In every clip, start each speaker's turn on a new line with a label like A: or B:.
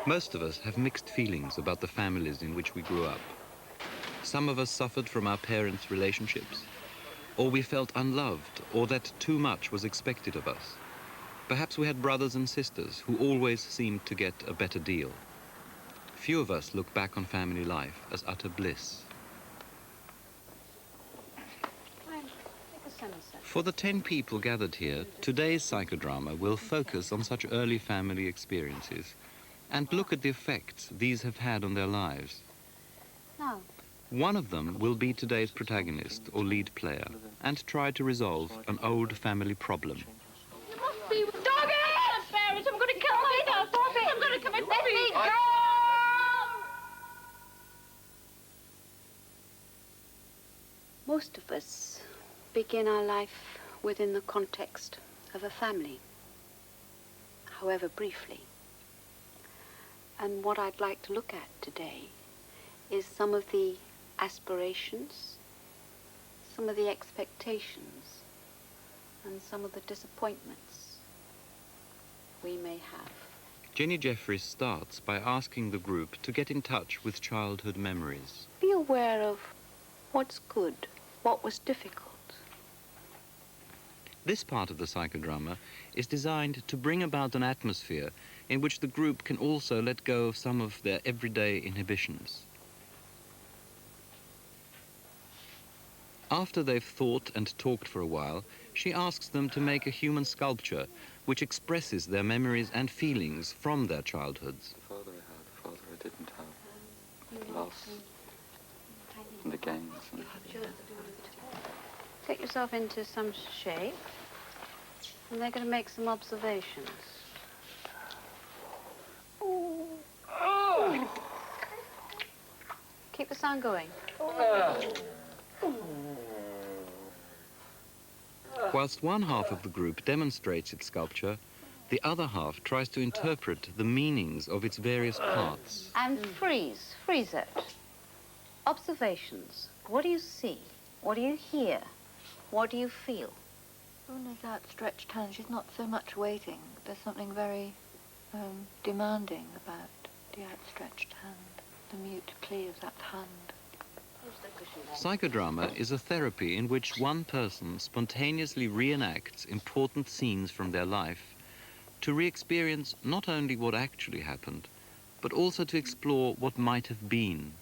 A: Most of us have mixed feelings about the families in which we grew up. Some of us suffered from our parents' relationships, or we felt unloved, or that too much was expected of us. Perhaps we had brothers and sisters who always seemed to get a better deal. Few of us look back on family life as utter bliss. For the 10 people gathered here, today's psychodrama will focus on such early family experiences and look at the effects these have had on their lives.
B: No.
A: One of them will be today's protagonist or lead player and try to resolve an old family problem.
B: You must be with doggy! I can't bear it. I'm going to kill myself. Stop it. I'm going to commit suicide. Let me go! Most of us begin our life within the context of a family, however briefly. And what I'd like to look at today is some of the aspirations, some of the expectations, and some of the disappointments we may have.
A: Jinnie Jefferies starts by asking the group to get in touch with childhood memories.
B: Be aware of what's good, what was difficult.
A: This part of the psychodrama is designed to bring about an atmosphere in which the group can also let go of some of their everyday inhibitions. After they've thought and talked for a while, she asks them to make a human sculpture which expresses their memories and feelings from their childhoods.
C: The father I had, the father I didn't have, the loss, and the gains. And
B: Get yourself into some shape, and they're going to make some observations. Keep the sound going.
A: Whilst one half of the group demonstrates its sculpture, the other half tries to interpret the meanings of its various parts.
B: And freeze it. Observations. What do you see? What do you hear? What do you feel?
D: Una's outstretched hand, she's not so much waiting. There's something very demanding about the outstretched hand, the mute plea of that hand.
A: Psychodrama is a therapy in which one person spontaneously reenacts important scenes from their life to re-experience not only what actually happened, but also to explore what might have been.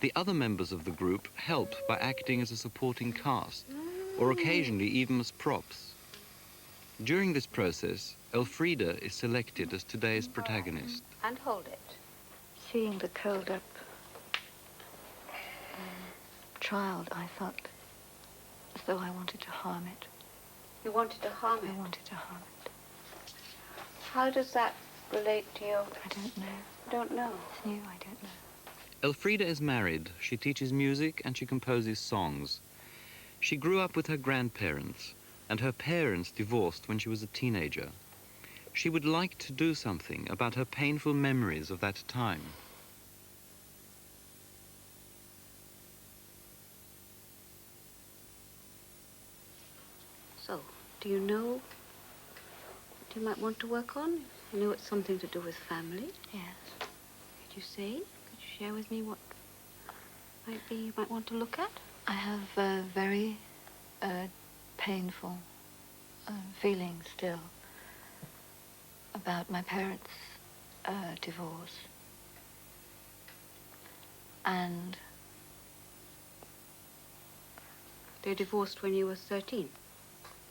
A: The other members of the group help by acting as a supporting cast, or occasionally even as props. During this process, Elfrida is selected as today's protagonist.
B: And hold it.
D: Seeing the curled up child, I felt as though I wanted to harm it.
B: You wanted to harm it?
D: I wanted to harm it.
B: How does that relate to you?
D: I don't know.
B: Don't know.
D: It's new, I don't know.
A: Elfrida is married. She teaches music and she composes songs. She grew up with her grandparents, and her parents divorced when she was a teenager. She would like to do something about her painful memories of that time.
B: So, do you know what you might want to work on? You know it's something to do with family?
D: Yes.
B: Could you say? Could you share with me what you might want to look at?
D: I have very painful feelings still about my parents' divorce. And
B: they divorced when you were 13?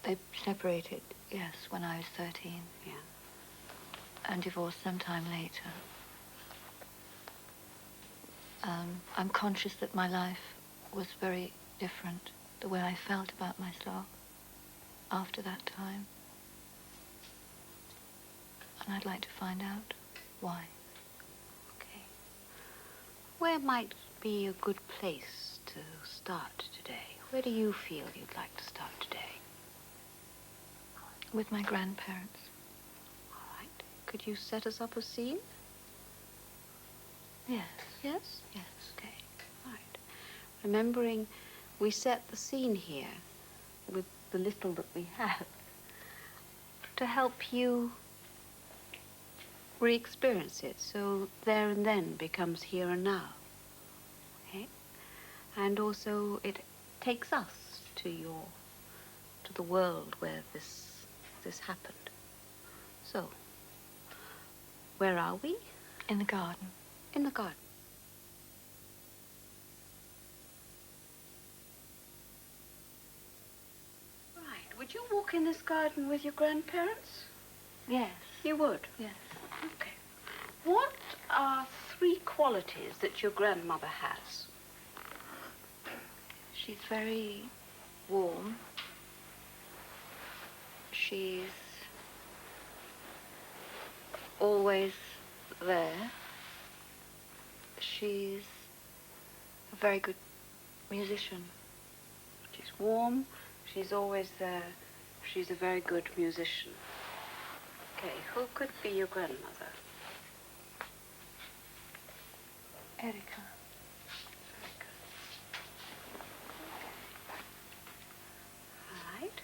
D: They separated, yes, when I was 13.
B: Yeah.
D: And divorced sometime later. I'm conscious that my life was very different, the way I felt about myself after that time. And I'd like to find out why.
B: Okay. Where might be a good place to start today? Where do you feel you'd like to start today?
D: With my grandparents.
B: All right. Could you set us up a scene?
D: Yes.
B: Yes?
D: Yes.
B: Okay. All right. Remembering we set the scene here with the little that we have to help you re-experience it. So there and then becomes here and now. Okay? And also it takes us to the world where this happened. So, where are we?
D: In the garden.
B: In the garden. Right. Would you walk in this garden with your grandparents?
D: Yes.
B: You would?
D: Yes.
B: Okay. What are 3 qualities that your grandmother has?
D: She's very warm. She's always there. She's a very good musician.
B: She's warm, she's always there, she's a very good musician. Okay, who could be your grandmother?
D: Erica.
B: Very good. All right.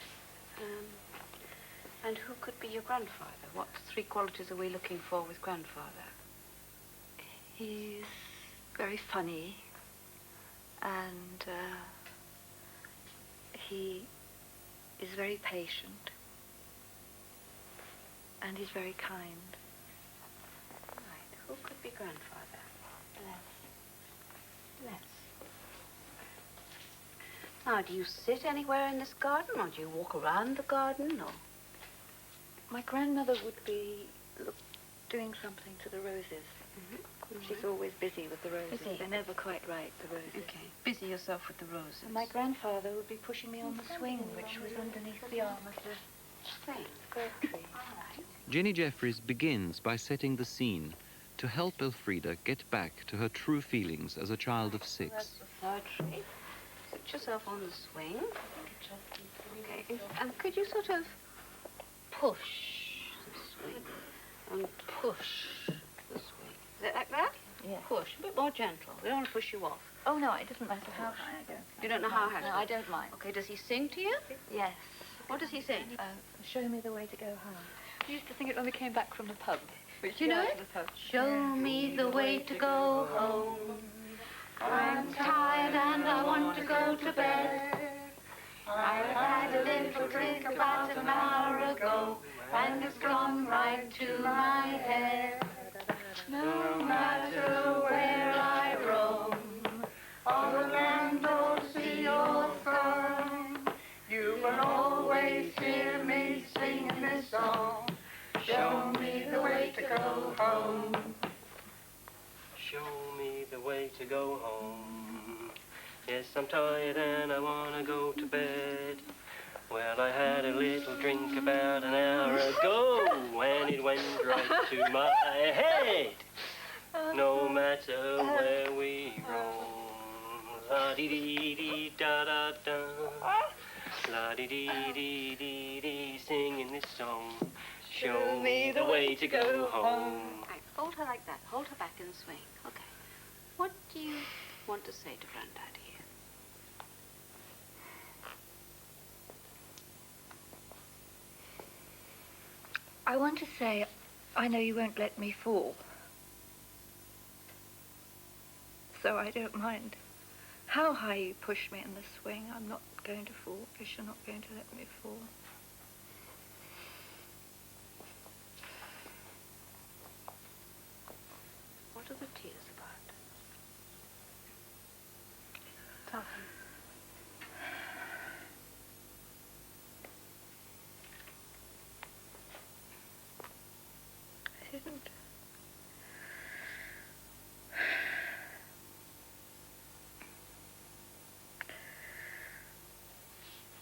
B: And who could be your grandfather? What 3 qualities are we looking for with grandfather?
D: He's very funny, and he is very patient, and he's very kind.
B: Right. Who could be grandfather? Les. Now, do you sit anywhere in this garden, or do you walk around the garden, or?
D: My grandmother would be doing something to the roses. She's always busy with the roses.
B: Busy.
D: They're never quite right, the roses.
B: Okay. Busy yourself with the roses.
D: And my grandfather would be pushing me on the swing, which was underneath the arm of the
B: Swing.
D: skirt tree.
B: All right.
A: Jinnie Jefferies begins by setting the scene to help Elfrida get back to her true feelings as a child of 6.
B: That's the 3rd tree. Sit yourself on the swing. Okay. And could you sort of push the swing and push the swing? Is it like that?
D: Yeah.
B: Push. A bit more gentle. We don't want to push you off.
D: Oh, no, it doesn't matter how high I go.
B: You don't know how high?
D: No, I don't mind.
B: Okay, does he sing to you?
D: Yes.
B: What does he sing?
D: Show me the way to go home. We used to sing it when we came back from the pub.
B: Do you know it? Show me the way to go home. I'm tired and I want to go to bed. I had a little drink about an hour ago, and it's gone right to my head. No matter where I roam, on the land or sea or sky, you will always hear me singing this song. Show me the way to go home.
E: Show me the way to go home. Yes, I'm tired and I want to go to bed. Well, I had a little drink about an hour ago, and it went right to my head. No matter where we roam, la-dee-dee-dee-da-da-da, la-dee-dee-dee-dee-dee, singing this song. Show me the way to go home.
B: Right, hold her like that. Hold her back in the swing. Okay. What do you want to say to Grandad here?
D: I want to say, I know you won't let me fall. So I don't mind how high you push me in the swing. I'm not going to fall because you're not going to let me fall.
B: What are the tears about? Tell him.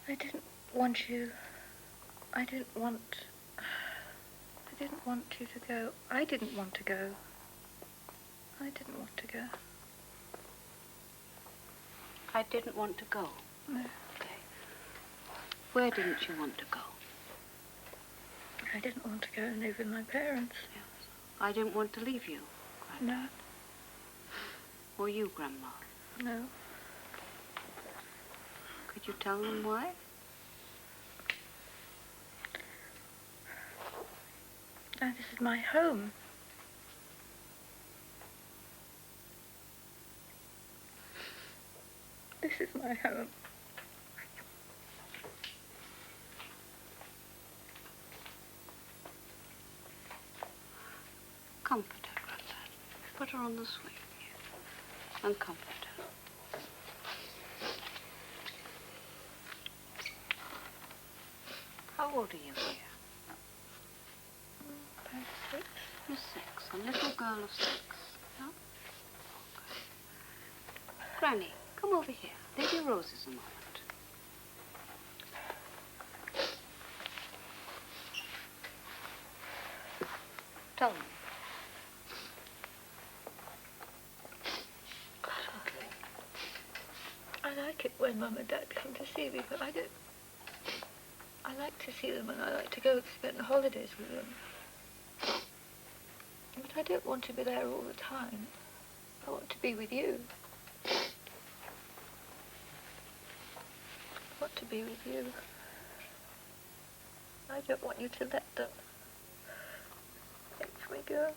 D: I didn't want you. I didn't want you to go. I didn't want to go. I didn't want to go.
B: I didn't want to go.
D: No.
B: Okay. Where didn't you want to go?
D: I didn't want to go and live with my parents.
B: Yes. I didn't want to leave you.
D: No.
B: Or you, Grandma.
D: No.
B: Could you tell them why?
D: Now, this is my home. is my home.
B: Comfort her, Grandad. Put her on the swing here. And comfort her. How old are you here?
D: About 6.
B: You're 6. A little girl of 6. No? Okay. Granny, come over here. Lady Roses a moment. Tell me.
D: I like it when Mum and Dad come to see me, but I don't... I like to see them and I like to go spend the holidays with them. But I don't want to be there all the time. I want to be with you. I want to be with you. I don't want you to let them make me go.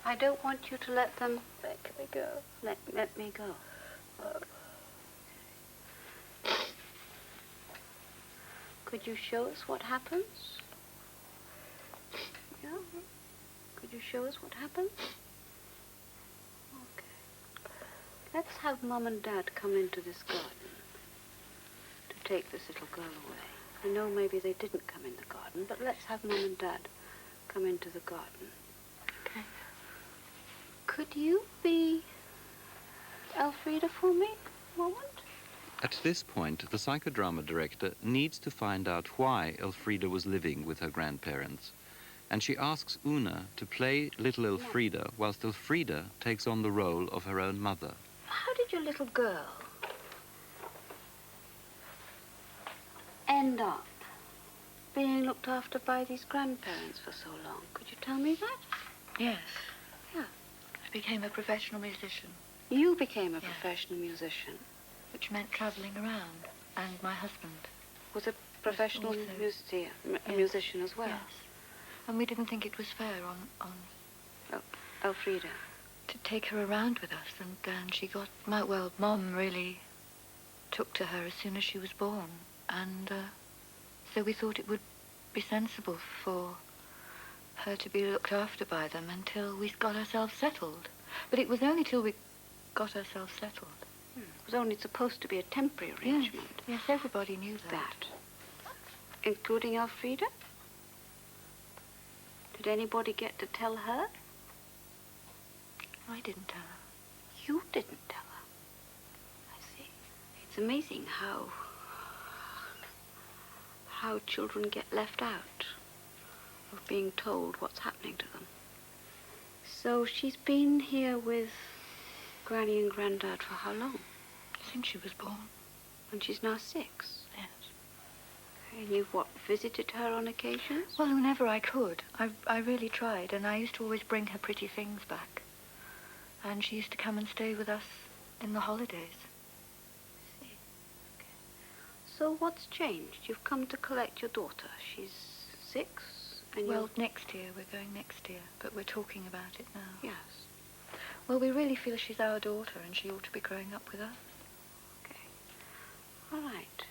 B: I don't want you to let them
D: Make me go.
B: let me go.
D: Oh.
B: Could you show us what happens? Yeah? Could you show us what happens? Okay. Let's have Mum and Dad come into this garden to take this little girl away. I know maybe they didn't come in the garden, but let's have Mum and Dad come into the garden.
D: Okay.
B: Could you be Elfrida for me a moment?
A: At this point, the psychodrama director needs to find out why Elfrida was living with her grandparents, and she asks Una to play little Elfrida whilst Elfrida takes on the role of her own mother.
B: How did your little girl end up being looked after by these grandparents for so long? Could you tell me that?
D: Yes.
B: Yeah.
D: I became a professional musician,
B: You became a
D: Yeah.
B: professional musician.
D: which meant travelling around, and my husband.
B: Was a professional
D: also- Yes.
B: musician as well.
D: Yes. And we didn't think it was fair on
B: Elfrida.
D: to take her around with us, and then she got, Mom really took to her as soon as she was born, and so we thought it would be sensible for her to be looked after by them until we got ourselves settled. But it was only till we got ourselves settled.
B: It was only supposed to be a temporary arrangement.
D: Yes, everybody knew that.
B: That. Including Elfrida? Did anybody get to tell her?
D: I didn't tell her.
B: You didn't tell her. I see. It's amazing how children get left out of being told what's happening to them. So she's been here with Granny and Grandad for how long?
D: Since she was born.
B: And she's now 6.
D: Yes.
B: And you've, visited her on occasions?
D: Well, whenever I could. I really tried, and I used to always bring her pretty things back. And she used to come and stay with us in the holidays.
B: I see. Okay. So what's changed? You've come to collect your daughter. She's 6, and
D: Well, next year. We're going next year, but we're talking about it now.
B: Yes.
D: Well, we really feel she's our daughter, and she ought to be growing up with us.
B: Okay. All right.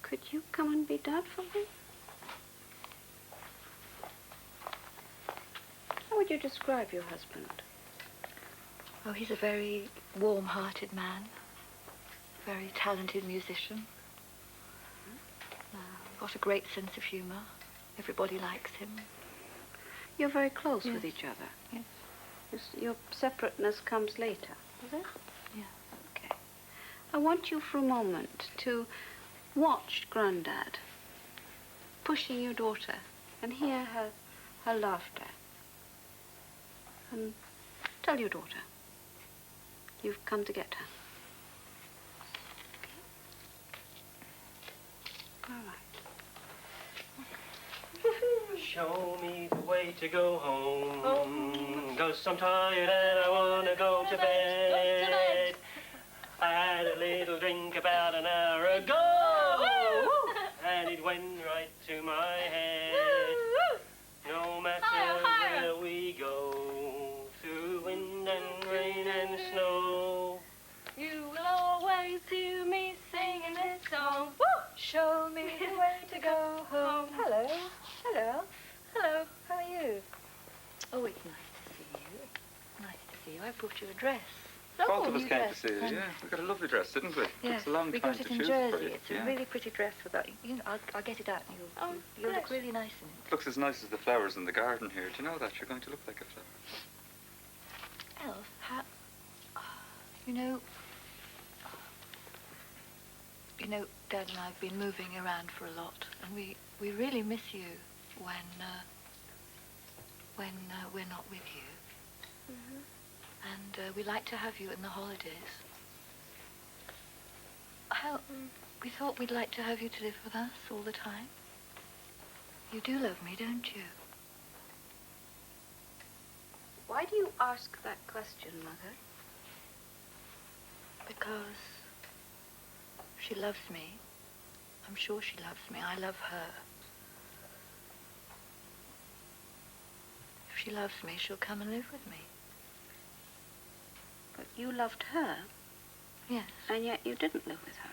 B: Could you come and be Dad for me? How would you describe your husband?
D: Oh, he's a very warm-hearted man, very talented musician. Got a great sense of humour. Everybody likes him.
B: You're very close
D: Yes.
B: with each other.
D: Yes.
B: Your separateness comes later, does it?
D: Yeah.
B: Okay. I want you for a moment to watch Grandad pushing your daughter and hear her laughter. And tell your daughter you've come to get her. Okay. All right.
E: Show me the way to go home, 'cause I'm tired and I wanna go to bed. I had a little drink about an hour ago, and it went right to my head. No matter where we go, through winter
D: me the way to go home. Hello. Hello, Elf. Hello. How are you? Oh, it's nice to see you. Nice to see you. I brought you a dress.
C: Both of us
D: new
C: came to
D: dress.
C: see you, yeah. We got a lovely dress, didn't we?
D: Yes,
C: Took us a long
D: we
C: time
D: got it
C: to
D: in
C: choose for
D: Jersey.
C: you.
D: It's
C: Yeah.
D: a really pretty dress for that. You know, I'll get it out and you'll look really nice in it.
C: Looks as nice as the flowers in the garden here. Do you know that? You're going to look like a flower.
D: Elf, you know, Dad and I have been moving around for a lot, and we really miss you when we're not with you.
B: Mm-hmm.
D: And we like to have you in the holidays. We thought we'd like to have you to live with us all the time. You do love me, don't you?
B: Why do you ask that question, Mother?
D: Because she loves me. I'm sure she loves me. I love her. If she loves me, she'll come and live with me.
B: But you loved her,
D: Yes.
B: and yet you didn't live with her.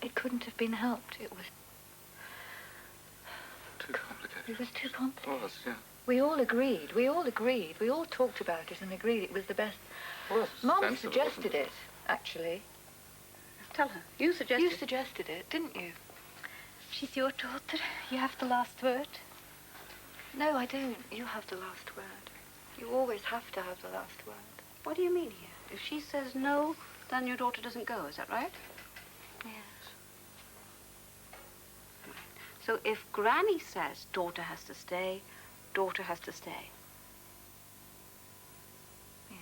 D: It couldn't have been helped. It was
C: Too complicated.
D: It was too complicated.
C: It was, yeah.
D: We all agreed. We all talked about it and agreed it was the best.
C: Well, it's
D: Mom
C: sensible,
D: suggested
C: wasn't
D: it, actually.
B: Tell her. You suggested.
D: You suggested it, didn't you?
B: She's your daughter. You have the last word.
D: No, I don't. You have the last word. You always have to have the last word.
B: What do you mean here? If she says no, then your daughter doesn't go. Is that right?
D: Yes.
B: So if Granny says daughter has to stay, daughter has to stay.
D: Yes.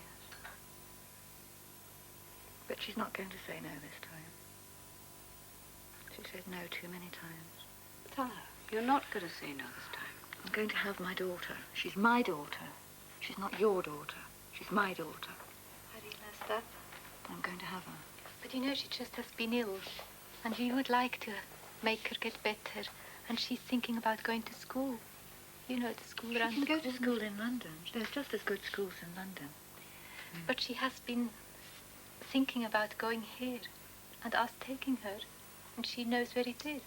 D: But she's not going to say no this time. She said no too many times.
B: Tell her. You're not going to say no this time.
D: I'm going to have my daughter. She's my daughter. She's not your daughter. She's my daughter.
B: I realize that.
D: I'm going to have her.
F: But you know, she just has been ill, and we would like to make her get better, and she's thinking about going to school. You know, the school
D: She
F: around
D: can
F: the
D: go to
F: corner.
D: school in London. There's just as good schools in London.
F: But she has been thinking about going here, and us taking her, and she knows where it is.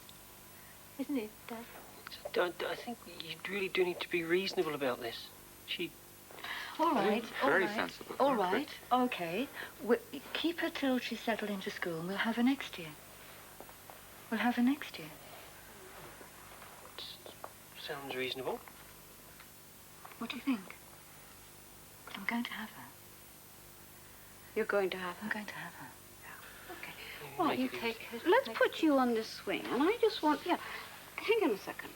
F: Isn't it, Dad?
E: I think you really do need to be reasonable about this. She...
D: All right, all
C: Very
D: right.
C: sensible.
D: All
C: Very
D: right, okay. Keep her till she's settled into school, and we'll have her next year. We'll have her next year.
E: Sounds reasonable.
D: What do you think? I'm going to have her.
B: You're going to have
D: I'm
B: her.
D: going to have her.
B: Okay.
E: Maybe
B: Well,
E: make
F: You
E: it easy.
F: take her.
B: Let's
F: next
B: put you on this swing, and I just want, hang on a second.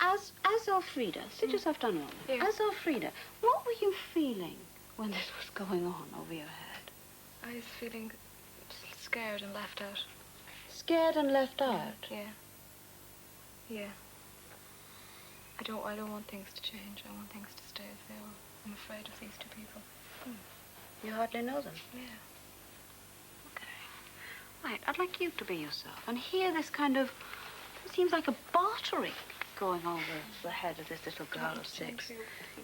B: As Elfrida, sit yourself down a moment.
F: Yeah.
B: As Elfrida, what were you feeling when this was going on over your head?
F: I was feeling scared and left out.
B: Scared and left out?
F: Yeah. Yeah. I don't want things to change. I want things to stay as they are. I'm afraid of these two people.
B: You hardly know them.
F: Yeah.
B: Okay. Right, I'd like you to be yourself and hear this kind of, it seems like a bartering going over the head of this little girl of 6.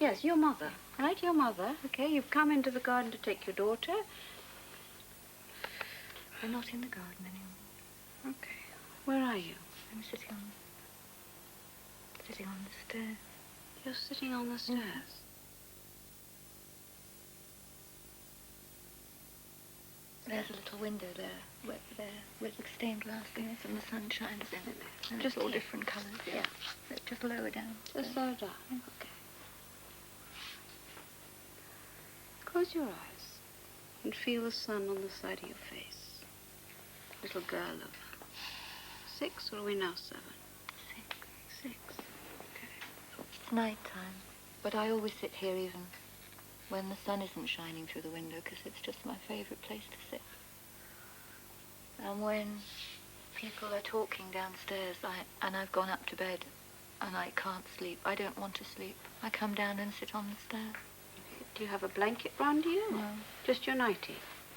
B: Yes, your mother. Right, your mother. Okay, you've come into the garden to take your daughter.
D: We're not in the garden anymore.
B: Okay. Where are you?
D: I'm sitting on the stairs.
B: You're sitting on the stairs.
D: There's a little window there, with stained glass in it, and the sun shines in it. And
B: Just
D: it's all
B: here.
D: different colours. Yeah. It's just lower down.
B: Just slow down. Okay. Close your eyes and feel the sun on the side of your face. Little girl of 6, or are we now 7? 6. Okay.
D: It's night time, but I always sit here even when the sun isn't shining through the window, because it's just my favourite place to sit. And when people are talking downstairs, and I've gone up to bed, and I can't sleep, I don't want to sleep, I come down and sit on the stairs.
B: Do you have a blanket round you?
D: No.
B: Just your nightie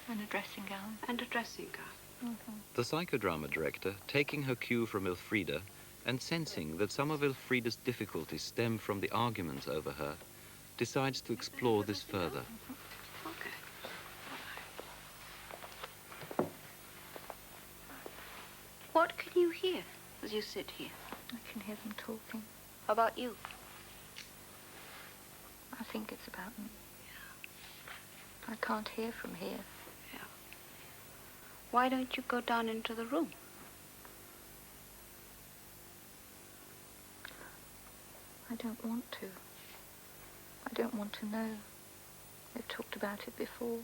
D: And a dressing gown.
B: and a dressing gown.
A: The psychodrama director, taking her cue from Elfrida and sensing that some of Elfrida's difficulties stem from the arguments over her, decides to explore this further.
B: Okay. What can you hear as you sit here?
D: I can hear them talking.
B: How about you?
D: I think it's about me. I can't hear from here.
B: Yeah. Why don't you go down into the room?
D: I don't want to. I don't want to know. They've talked about it before.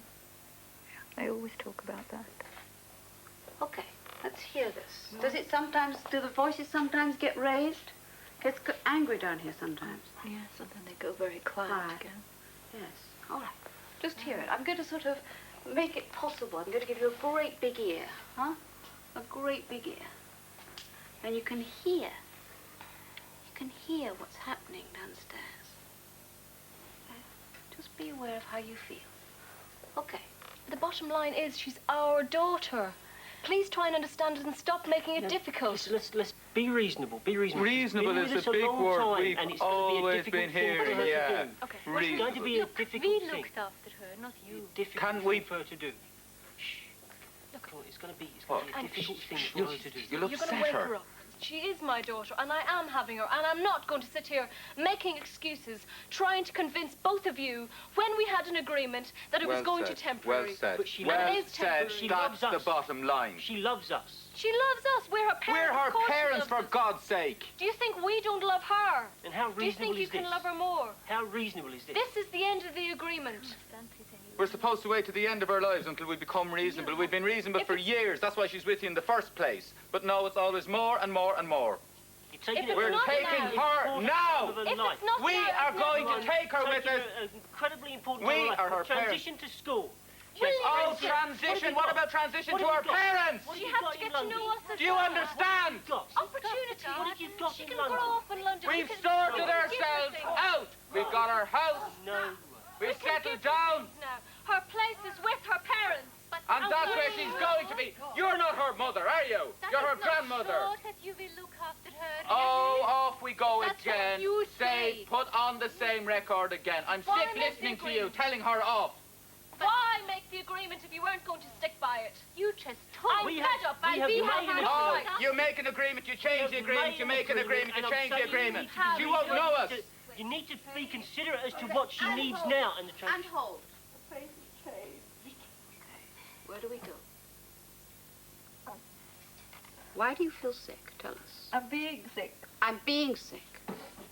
D: They always talk about that.
B: Okay, let's hear this. Does it sometimes, do the voices sometimes get raised? Gets angry down here sometimes.
D: Yes, and then they go very quiet again.
B: Yes, all right. Just hear it. I'm going to sort of make it possible. I'm going to give you a great big ear, huh? A great big ear. And you can hear what's happening downstairs. Okay? Just be aware of how you feel. Okay.
F: The bottom line is she's our daughter. Please try and understand it and stop making it difficult.
E: Let's be reasonable. Be reasonable.
C: Reasonable
E: Been
C: is
E: with us
C: a big
E: long
C: word.
E: time,
C: We've
E: and it's going to be a
C: always
E: difficult
C: been
E: thing for her
C: hearing,
E: to
C: yeah.
E: do.
F: Okay.
E: It's going to be a difficult
F: we
E: thing.
F: looked after her, not you.
E: Difficult
C: Can we-
E: thing for her to do. Shh. Look, it's going to be a
F: And
E: difficult thing
C: you-
E: for her to do.
C: you look
F: You're going to
C: set
F: wake
C: her.
F: her up. She is my daughter, and I am having her, and I'm not going to sit here making excuses, trying to convince both of you when we had an agreement that it was going to temporary.
C: Well said.
E: But she
C: well
F: loves us.
C: said.
E: She
C: That's
E: loves
C: the
E: us.
C: bottom line.
E: She loves us.
F: She loves us. We're her parents.
C: We're her
F: Of course she
C: parents,
F: loves
C: for
F: us.
C: God's sake.
F: Do you think we don't love her?
E: And how
F: Do you
E: reasonable
F: think you
E: is this?
F: can love her more?
E: How reasonable is this?
F: This is the end of the agreement.
C: We're supposed to wait to the end of our lives until we become reasonable. We've been reasonable for years. That's why she's with you in the first place. But no, it's always more and more and more.
E: You're taking
F: If
E: it
F: it's
C: We're
F: not
C: taking
F: now.
C: her now.
E: Of her
F: If it's
E: life.
F: not
C: We
F: now,
C: are
F: it's
C: going
F: never.
C: to take her with us.
E: An incredibly important
C: We
E: part of her
C: are her
E: life. Transition to school. She
F: Will
E: has
F: you-
C: Oh,
E: transition.
C: transition. What about transition
E: What
C: to
E: have
C: our
E: you got?
C: parents?
E: What
F: She
E: have you
F: has
E: got
F: to
E: in
F: get to
E: London?
F: know us as
C: Do you
F: well.
C: understand?
F: Opportunity.
E: What have you got
F: She
E: in
F: can
E: London?
F: grow up in London.
C: We've
F: We can
C: sorted
F: give her
C: ourselves
F: things.
C: out. We've got our house.
E: No.
C: We've
F: We can
C: settled
F: give her
C: down.
F: things now. Her place is with her parents. But
C: And that's where she's going to be. You're not her mother, are you? You're her grandmother.
F: That you will look after her.
C: Oh, off we go
F: That's what
C: again.
F: you
C: Say,
F: say.
C: put on the same record again. I'm
F: Why
C: sick
F: make
C: listening
F: the
C: to you,
F: agreement?
C: telling her off.
F: Why make the agreement if you weren't going to stick by it? You just told I'm
E: We
F: fed
E: have-
F: up.
E: we
F: I'll
E: have
F: be
E: made
F: having
E: an
F: a
C: Oh,
F: fight.
C: you make an agreement, you change the agreement, you make an agreement, you change the agreement. She won't know us.
E: You need to be considerate as to what she needs now and the
B: And
E: transition.
B: hold. Where do we go? Why do you feel sick? Tell us.
D: I'm being sick
B: I'm being sick.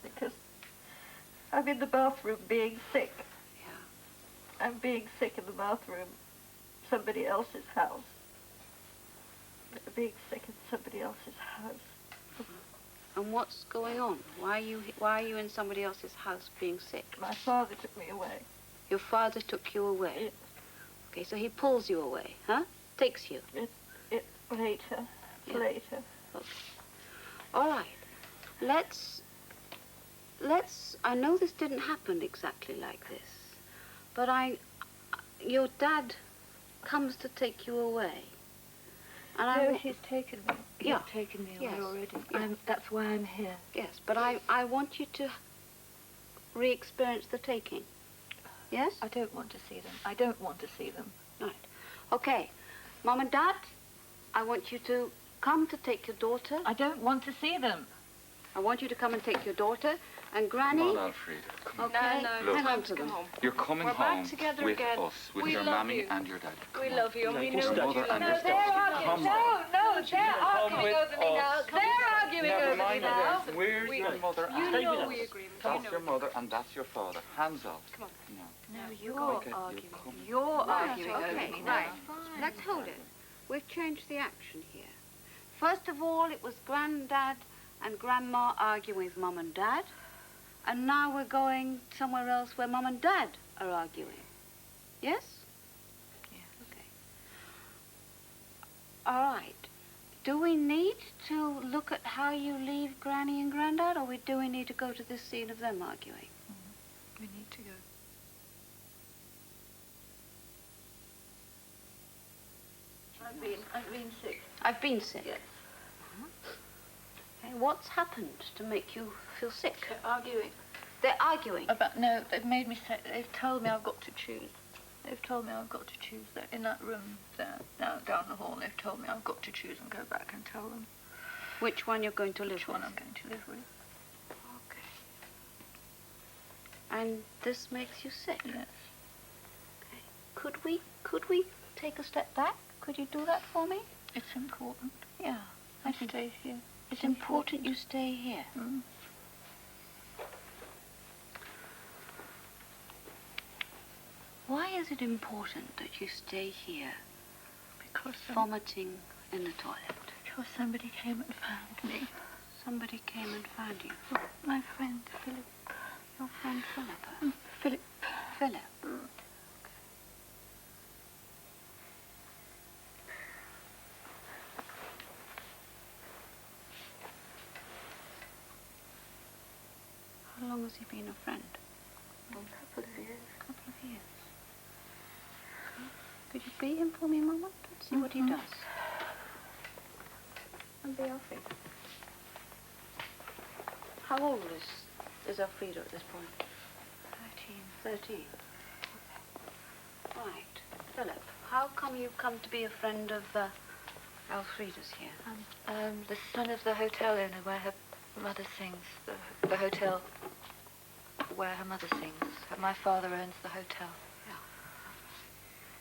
D: because I'm in the bathroom being sick.
B: Yeah.
D: I'm being sick in the bathroom, somebody else's house. Being sick in somebody else's house.
B: And what's going on? Why are you in somebody else's house being sick?
D: My father took me away.
B: Your father took you away.
D: Yes.
B: Okay, so he pulls you away, huh? Takes you.
D: It's later.
B: Yeah.
D: Later.
B: All right. Let's. I know this didn't happen exactly like this, but your dad comes to take you away. And
D: No, he's taken me. He's
B: Yeah.
D: taken me
B: Yes.
D: away already.
B: Yeah.
D: That's why I'm here.
B: Yes, but I want you to re-experience the taking. Yes?
D: I don't want to see them. I don't want to see them.
B: Right. Okay. Mom and Dad, I want you to come to take your daughter.
D: I don't want to see them.
B: I want you to come and take your daughter. And Granny.
C: Come on, Alfreda. Come on.
B: Okay.
C: Look.
B: Hang on to them.
C: You're coming
F: We're back
C: home
F: together
C: with
F: again.
C: us, with
F: We
C: your
F: love
C: mammy
F: you.
C: and your daddy.
F: We love you and
E: No,
F: we
E: you can
F: know
E: stay.
F: that
C: Mother
F: you love
C: and
F: us.
C: your sister. Come on.
D: They're
C: arguing with over me us. now.
D: They're arguing
C: Never
D: over
C: mind
D: me now.
C: this. Where's your mother
F: You
C: and
E: Stay
F: know
E: with
F: we
E: us.
F: agree.
C: that's your mother and that's your father. Hands off. Come on. No.
D: No,
C: Okay,
D: you're
C: you
D: arguing.
C: come.
D: You're
B: Right,
D: arguing
B: okay,
D: over me
B: right.
D: now.
B: Let's hold it. We've changed the action here. First of all, it was Granddad and Grandma arguing with Mum and Dad. And now we're going somewhere else where Mum and Dad are arguing. Yes?
D: Yeah.
B: Okay. All right. Do we need to look at how you leave Granny and Grandad, or do we need to go to this scene of them arguing?
D: We need to go. I've been sick.
B: I've been sick.
D: Yes.
B: Okay, what's happened to make you feel sick?
D: They're arguing.
B: They're arguing.
D: No, they've made me say, they've told me I've got to choose. They've told me I've got to choose. They're in that room there, down the hall. They've told me I've got to choose and go back and tell them.
B: Which one you're going to live
D: Which
B: with?
D: one I'm going to live with.
B: Okay. And this makes you sick?
D: Yes.
B: Okay. Could we take a step back? Could you do that for me?
D: It's important.
B: Yeah.
D: I stay here.
B: It's important you stay here.
D: Mm.
B: Why is it important that you stay here,
D: Because
B: vomiting in the toilet?
D: because somebody came and found me.
B: Somebody came and found you.
D: My friend Philip.
B: Your friend Philip?
D: Philip.
B: Philip. How long has he been a friend?
D: A couple of years.
B: A couple of years. Could you be him for me a moment? Let's see what he does. And be Elfrida. How old is Elfrida at this point?
D: 13.
B: 13. Okay. Right. Philip, how come you've come to be a friend of Elfrida's here?
D: The son of the hotel owner where her mother sings. The hotel where her mother sings. My father owns the hotel.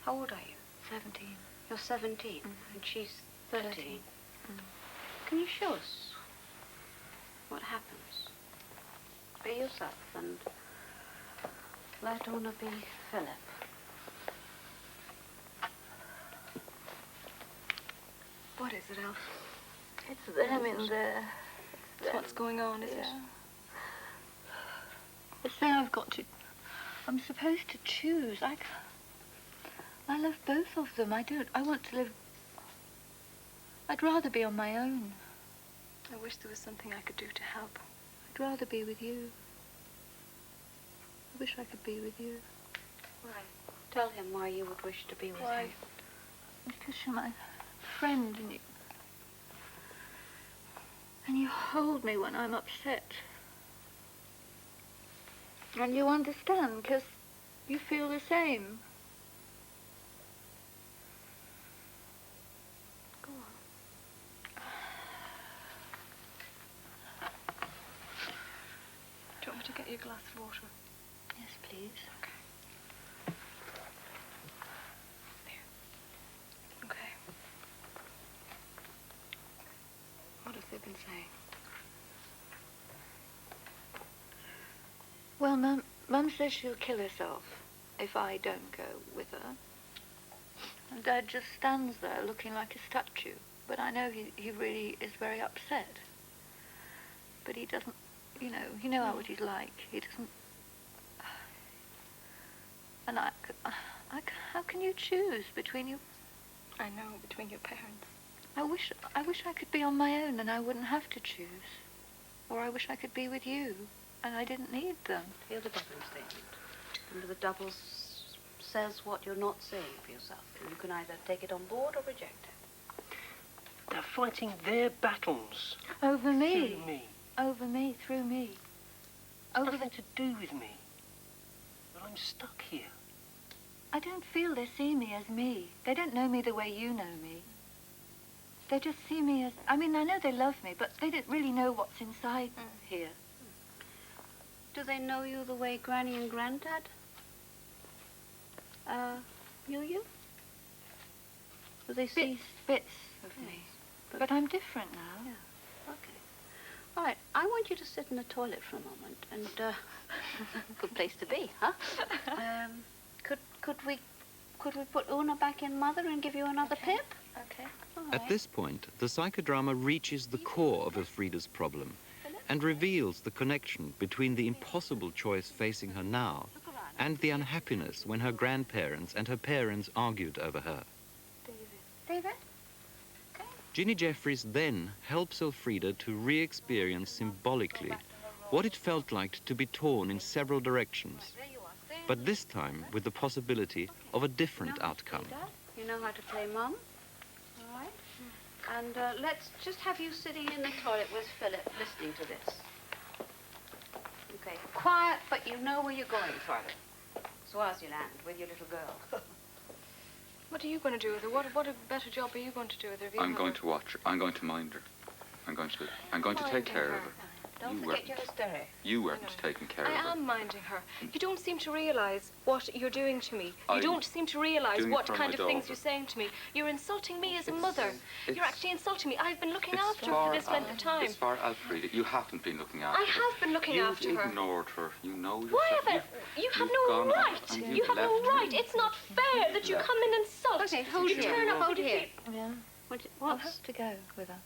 B: How old are you?
D: 17.
B: You're 17, and she's 13.
D: 13.
B: Can you show us what happens? Be yourself and let Una be Philip.
F: What is it, Elf?
D: It's them in there.
F: It's what's going on, is it?
D: It's there I'm supposed to choose. I love both of them. I want to live. I'd rather be on my own.
F: I wish there was something I could do to help.
D: I'd rather be with you. I wish I could be with you.
B: Why? Tell him why you would wish to be with him.
D: Because you're my friend and you hold me when I'm upset. And you understand because you feel the same.
F: Go on. Do you want me to get you a glass of water?
D: Yes, please.
F: Okay. What have they been saying?
D: Well, Mum says she'll kill herself if I don't go with her. And Dad just stands there looking like a statue. But I know he really is very upset. But he doesn't, you know what he's like. He doesn't... And how can you choose between you?
F: I know, between your parents.
D: I wish I could be on my own and I wouldn't have to choose. Or I wish I could be with you and I didn't need them.
B: Hear the double statement. And the double says what you're not saying for yourself. And you can either take it on board or reject it.
E: They're fighting their battles.
D: Over me.
E: Through me.
D: Over me, through me.
E: It's nothing to do with me. But I'm stuck here.
D: I don't feel they see me as me. They don't know me the way you know me. They just see me as... I mean, I know they love me, but they don't really know what's inside here.
B: Do they know you the way Granny and Granddad knew you? Do they see...
D: Bits of me. But I'm different now.
B: Yeah. Okay. All right. I want you to sit in the toilet for a moment, and good place to be, huh? Could we put Una back in Mother and give you another pip?
D: Okay.
B: All
A: At
B: right.
A: this point, the psychodrama reaches the core of Elfrida's problem and reveals the connection between the impossible choice facing her now and the unhappiness when her grandparents and her parents argued over her.
B: David?
A: Jinnie Jefferies then helps Elfrida to re-experience symbolically what it felt like to be torn in several directions, but this time with the possibility of a different outcome.
B: You know how to play Mum? All right. And let's just have you sitting in the toilet with Philip listening to this. Okay. Quiet, but you know where you're going, Father. Swaziland, with your little girl.
F: What are you going to do with her? What a better job are you going to do with her?
C: I'm going to watch her. I'm going to mind her. I'm going to take care of her.
B: Don't forget your hysterics.
C: You weren't taking care of
G: I
C: her.
G: am minding her. You don't seem to realise what you're doing to me. You
C: I'm
G: don't seem to realise
C: doing it
G: what
C: for
G: kind
C: my
G: of things
C: daughter.
G: you're saying to me. You're insulting me as a mother. You're
C: it's-
G: actually insulting me. I've been looking
C: It's
G: after her for this length of time.
C: It's for Alfreda. You haven't been looking after
G: I
C: her.
G: have been looking after her.
C: You've ignored her. You know yourself.
G: Why haven't you have
C: you've
G: no
C: gone off
G: right?
C: and
G: You
C: you've
G: have no
C: left her.
G: right. It's not fair that you come and insult.
B: Okay, hold
G: You
B: here.
G: turn up
B: Hold
G: and
B: here.
D: Yeah.
B: What?
D: I'll have to go with her.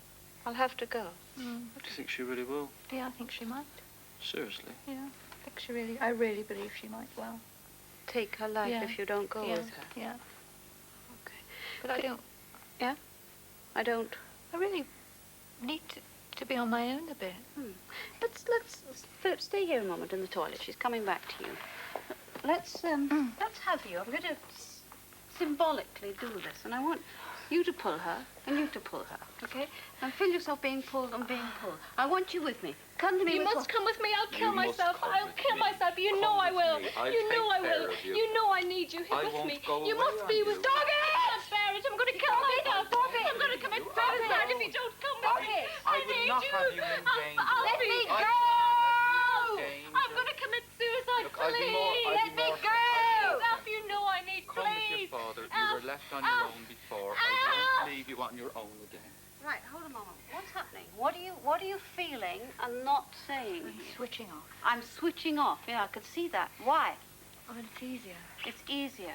B: I'll have to go.
E: Do you think she really will?
D: Yeah, I think she might.
E: Seriously?
D: Yeah, I really believe she might well.
B: Take her life
D: Yeah.
B: if you don't go
D: Yeah,
B: with her.
D: yeah.
B: Okay.
D: But I don't.
B: I don't.
D: I really need to be on my own a bit.
B: Let's Philip, stay here a moment in the toilet. She's coming back to you. Let's have you. I'm going to symbolically do this, and I want you to pull her and you to pull her. Okay? And feel yourself being pulled and being pulled. I want you with me. Come to me.
G: You
B: with
G: must come with me. I'll kill
C: You must
G: myself.
C: come
G: I'll
C: with
G: kill
C: me.
G: myself. You
C: Come
G: know I
C: with
G: will.
C: me. I'll
G: You know
C: take
G: I will.
C: care of you.
G: You know I need you here
C: I
G: with
C: won't
G: me.
C: go
G: You
C: away
G: must
C: on
G: be
C: you.
G: with. Dog it! I can't bear it. I'm going to kill myself. I'm going to commit suicide if you don't come with me.
C: I will
G: need
C: not
G: you.
C: have you in danger.
G: Let me
C: I-
G: go!
C: danger.
G: I'm going to commit suicide.
C: Look, I'll be
G: Please,
C: more- I'll
G: let
C: be
G: me
C: more-
G: go! Alf, you know I need.
C: Come with your
G: Please.
C: father. You
G: Alf,
C: were left on your
G: Alf,
C: own before. I
G: Alf.
C: won't leave you on your own again.
B: Right, hold a moment. What's happening? What are you feeling and not saying?
D: I'm switching off.
B: I'm switching off. Yeah, I could see that. Why?
D: Oh, it's easier.
B: It's easier.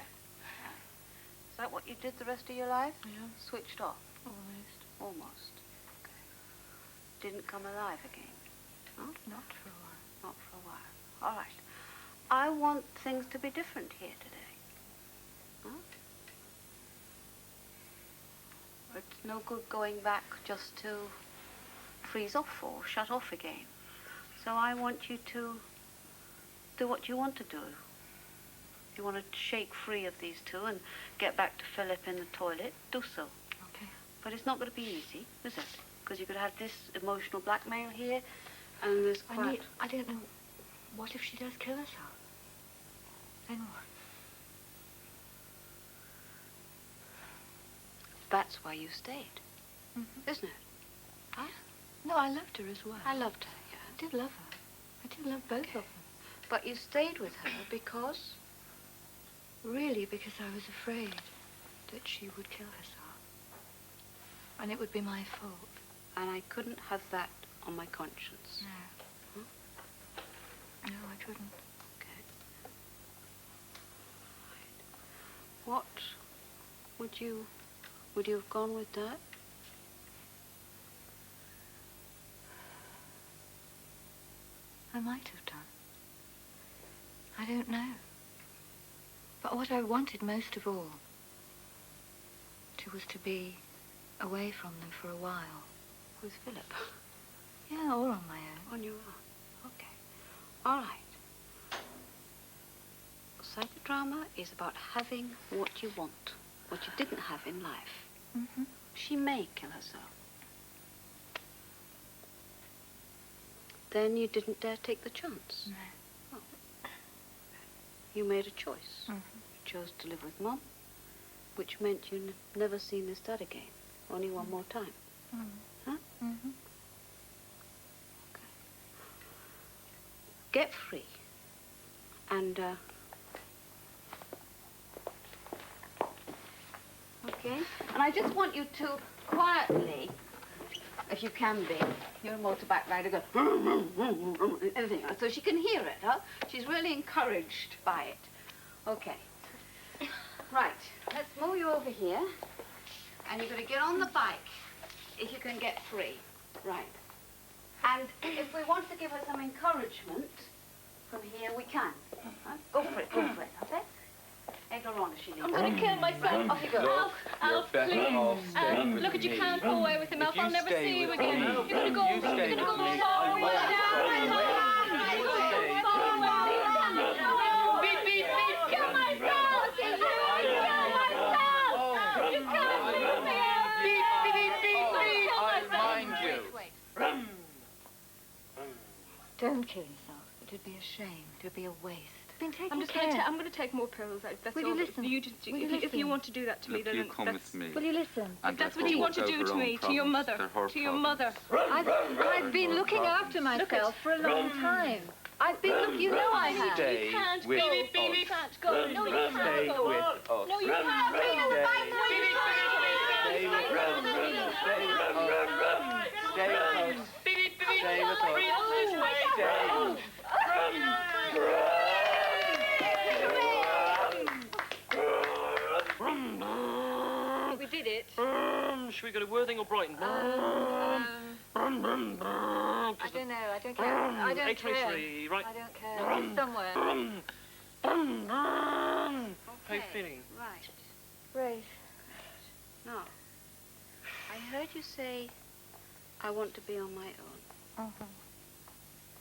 B: Is that what you did the rest of your life?
D: Yeah.
B: Switched off.
D: Almost.
B: Almost. Okay. Didn't come alive again.
D: Not for a while.
B: Not for a while. All right. I want things to be different here today. Huh? It's no good going back just to freeze off or shut off again. So I want you to do what you want to do. If you want to shake free of these two and get back to Philip in the toilet, do so.
D: Okay.
B: But it's not going to be easy, is it? Because you're going to have this emotional blackmail here and this quiet.
D: I don't know. What if she does kill herself? Then what?
B: That's why you stayed, isn't it? Huh?
D: No, I loved her as well.
B: I loved her, yeah.
D: I did love her. I did love both of them.
B: But you stayed with her because...
D: Really, because I was afraid that she would kill herself. And it would be my fault.
B: And I couldn't have that on my conscience.
D: No. No, I couldn't.
B: Okay. What would you have gone with Dad?
D: I might have done. I don't know. But what I wanted most of all was to be away from them for a while.
B: With Philip?
D: Yeah, or on my own.
B: On your own. Okay. All right. Psychodrama is about having what you want, what you didn't have in life.
D: Mm-hmm.
B: She may kill herself. Then you didn't dare take the chance.
D: No.
B: You made a choice.
D: Mm-hmm.
B: You chose to live with Mum, which meant you never seen this dad again. Only one more time.
D: Mm.
B: Huh?
D: Mm-hmm.
B: Okay. Get free. And, okay? And I just want you to quietly, if you can be, you're a motorbike rider, go, everything else, so she can hear it, huh? She's really encouraged by it. Okay. Right, let's move you over here. And you're going to get on the bike, if you can get free. Right. And if we want to give her some encouragement from here, we can. Huh? Go for it, okay? Egg her on if she needs.
G: I'm going to kill myself.
B: Off you go.
G: Alf, Alf,
C: better
G: please.
C: off staying with
G: Look, you
C: me.
G: can't go away with him,
C: If
G: Alf.
C: you
G: I'll never
C: stay
G: see you
C: with
G: again.
C: me,
G: You're going to go.
C: you stay
G: You're going to go
C: with me,
G: far
C: I
G: away.
C: won't
G: Beep, beep, beep. Kill myself. Kill myself. You can't leave me. Beep, beep, beep, beep.
C: I'll mind you.
D: Don't kill yourself. It would be a shame. It would be a waste. been taking
G: I'm just
D: care.
G: I'm going to take more pills. That's
D: Will
G: all.
D: you listen?
G: If you want to do that to me,
C: Look,
G: then
C: you come
G: that's...
C: with me.
D: Will you listen?
C: And
G: That's
C: let
G: what
C: her
G: you want to
C: work
G: do
C: out
G: to
C: her
G: me,
C: own
G: to your
C: problems.
G: mother,
C: They're her
G: to your
C: problems.
G: mother.
D: I've been looking after myself for a long time. I've been looking, you know I have.
C: Stay
G: You can't
C: with
G: go.
C: us.
G: You can't go. No, you
C: Stay
G: can't go.
C: with us.
G: No, you can't go.
C: Stay with us. Stay with us. Stay with us.
D: I think we did it.
E: Should we go to Worthing or Brighton?
D: I don't know. I don't care. I don't care.
E: 8:23, right?
D: I don't care. Just somewhere.
E: How you feeling?
B: Right.
D: Rafe.
B: Now, I heard you say, I want to be on my own.
D: Mhm.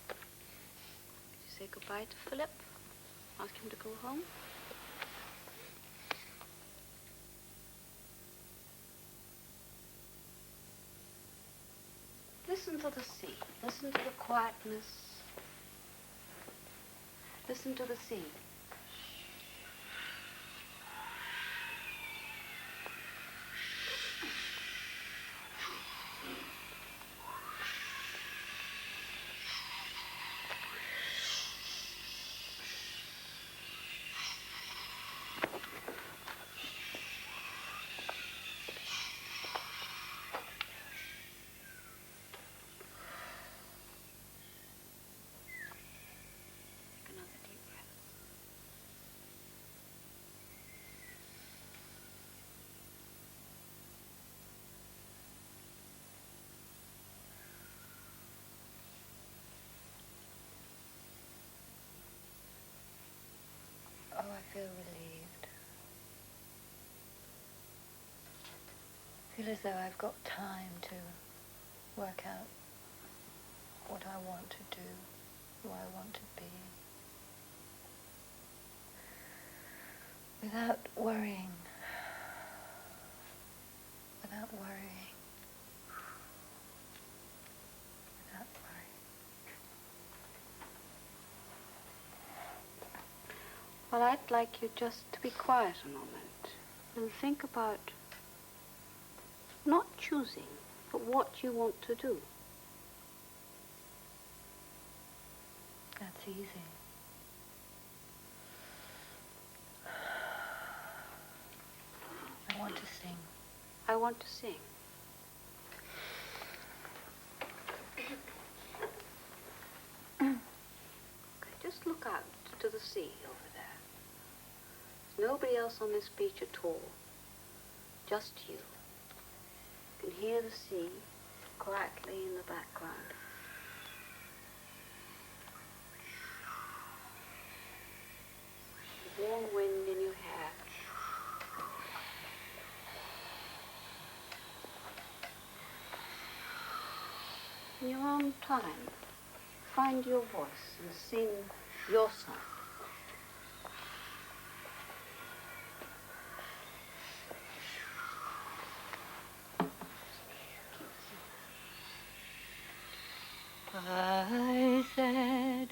B: Did you say goodbye to Philip? Ask him to go home? Listen to the sea. Listen to the quietness. Listen to the sea. Take another deep breath.
D: Oh, I feel relieved. I feel as though I've got time to work out what I want to do, who I want to be, without worrying. Without worrying. Without worrying.
B: Well, I'd like you just to be quiet a moment and think about not choosing, but what you want to do.
D: That's easy. I want to sing.
B: I want to sing. Okay, just look out to the sea over there. There's nobody else on this beach at all. Just you. You can hear the sea quietly in the background. Warm wind in your hair. In your own time, find your voice and sing your song.
D: I said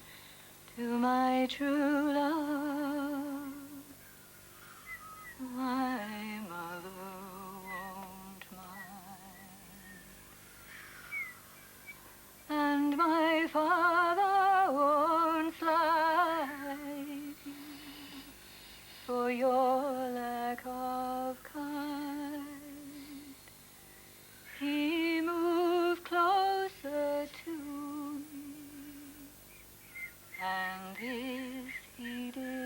D: to my true love, my mother won't mind, and my father won't slight you for your lack of kind. He moved closer to me, and this he did.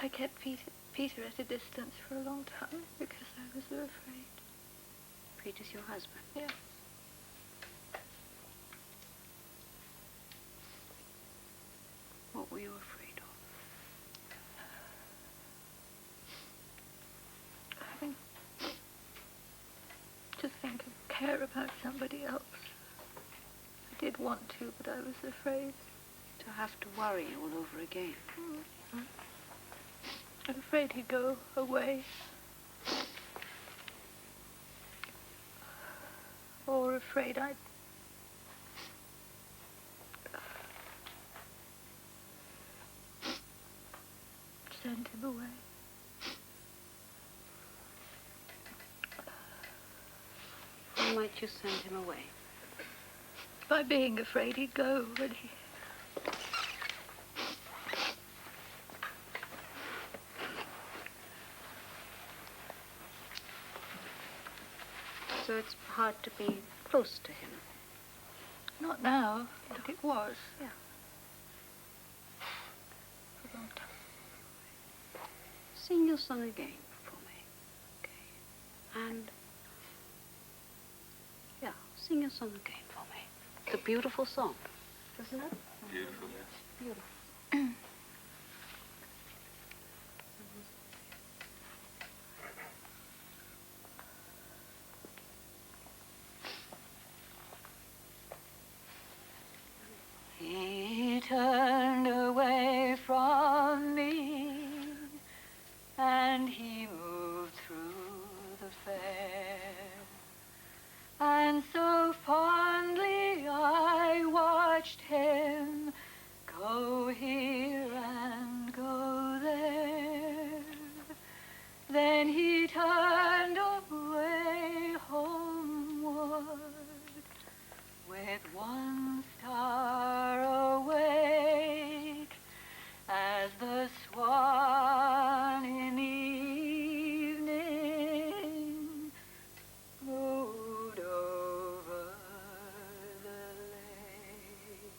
D: I kept Peter at a distance for a long time because I was so afraid.
B: Peter's your husband?
D: Yes.
B: What were you afraid of?
D: Having to think and care about somebody else. I did want to, but I was afraid.
B: To have to worry all over again?
D: Mm-hmm. I'm afraid he'd go away. Or afraid I'd send him away.
B: Why might you send him away?
D: By being afraid he'd go when he...
B: So it's hard to be close to him?
D: Not now, but it was.
B: Yeah.
D: For a long time.
B: Sing your song again for me. Okay. And... yeah, sing your song again for me. It's a beautiful song, isn't it?
C: Beautiful, yes.
B: Beautiful.
D: He turned away from me, and he moved through the fair, and so fondly I watched him go here and go there. Then he turned away homeward with one star awake, as the swan in evening moved over the lake.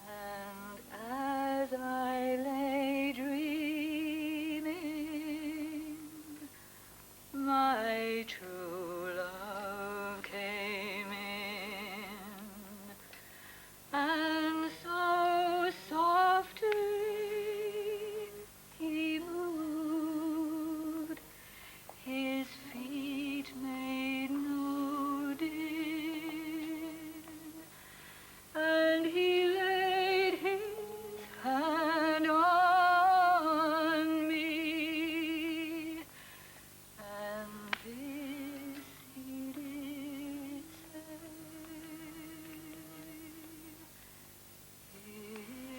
D: And as I lay dreaming, my true love came in, and so softly he moved, his feet made new din, and he laid his hand on me, and this he did say,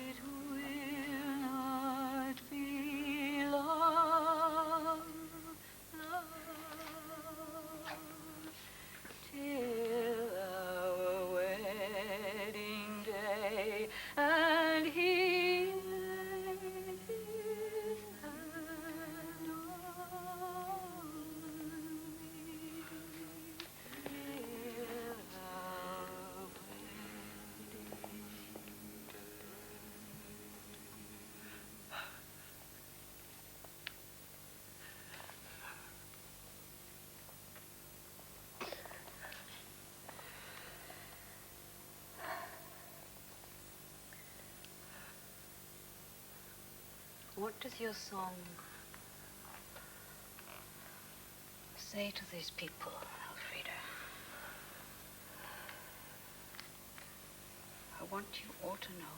D: it will not be long, till our wedding day, and he laid his hand on me, till our wedding day.
B: What does your song say to these people, Elfrida? I want you all to know.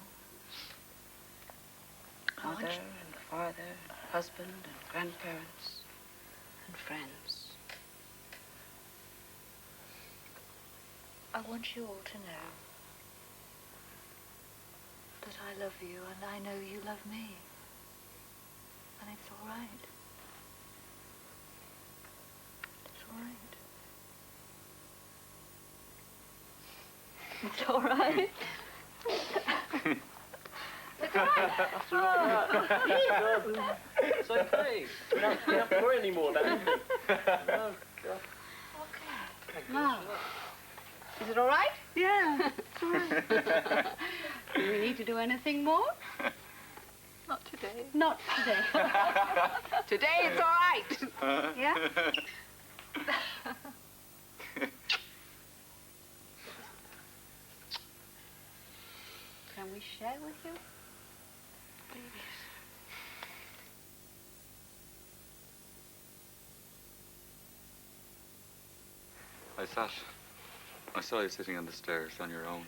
B: Mother and father, and husband and grandparents and friends.
D: I want you all to know that I love you and I know you love me. And it's all right. It's all right. It's all right.
E: It's okay. We don't have to worry anymore, then. Oh, God.
B: Okay. Now, is it all right?
D: Yeah, it's all right.
B: Do we need to do anything more?
F: Not today.
B: Not today.
H: Today it's all right.
B: Yeah? Can we share with you?
C: I saw you sitting on the stairs on your own.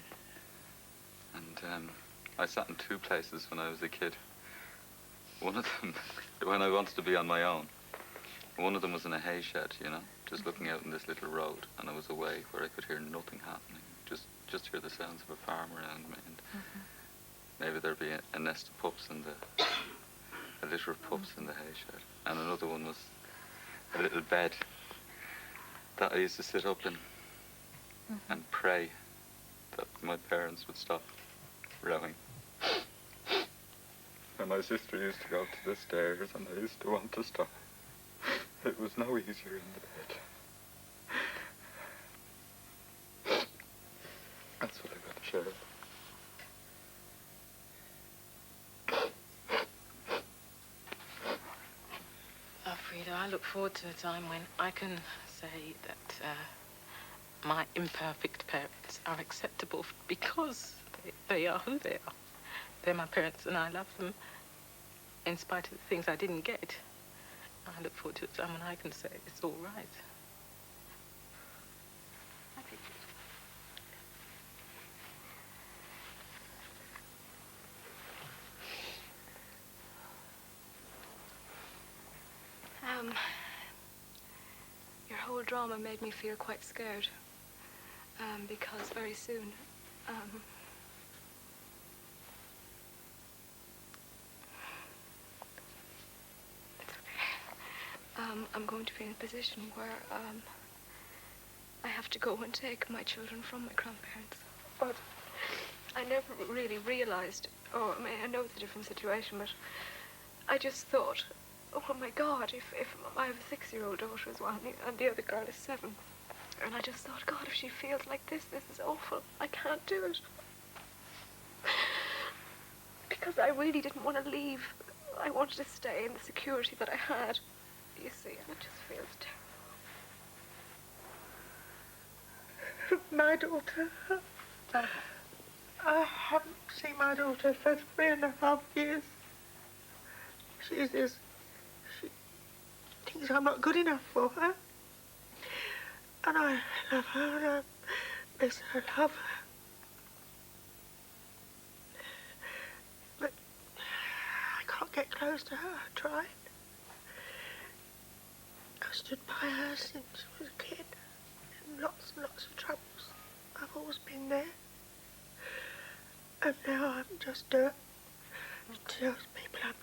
C: And I sat in two places when I was a kid. One of them, when I wanted to be on my own. One of them was in a hay shed, you know, just looking out in this little road, and I was away where I could hear nothing happening. Just hear the sounds of a farm around me, and maybe there'd be a nest of pups in a litter of pups in the hay shed. And another one was a little bed that I used to sit up in and pray that my parents would stop rowing. And my sister used to go up to the stairs, and I used to want to stop. It was no easier in the bed. That's what I got to share.
H: Frida, I look forward to a time when I can say that my imperfect parents are acceptable because they are who they are. They're my parents and I love them in spite of the things I didn't get. I look forward to a time when I can say it's all right.
F: Your whole drama made me feel quite scared. Because very soon, I'm going to be in a position where, I have to go and take my children from my grandparents. But I never really realized, I mean, I know it's a different situation, but I just thought, oh my God, if I have a 6-year-old daughter as well, and the other girl is 7. And I just thought, God, if she feels like this is awful. I can't do it. Because I really didn't want to leave. I wanted to stay in the security that I had, you see, and it just feels terrible.
I: My daughter. I haven't seen my daughter for 3.5 years. She thinks I'm not good enough for her. And I love her, and I miss her, love her. But I can't get close to her. I tried. I stood by her since she was a kid. In lots and lots of troubles. I've always been there. And now I'm just dirt. She tells people I'm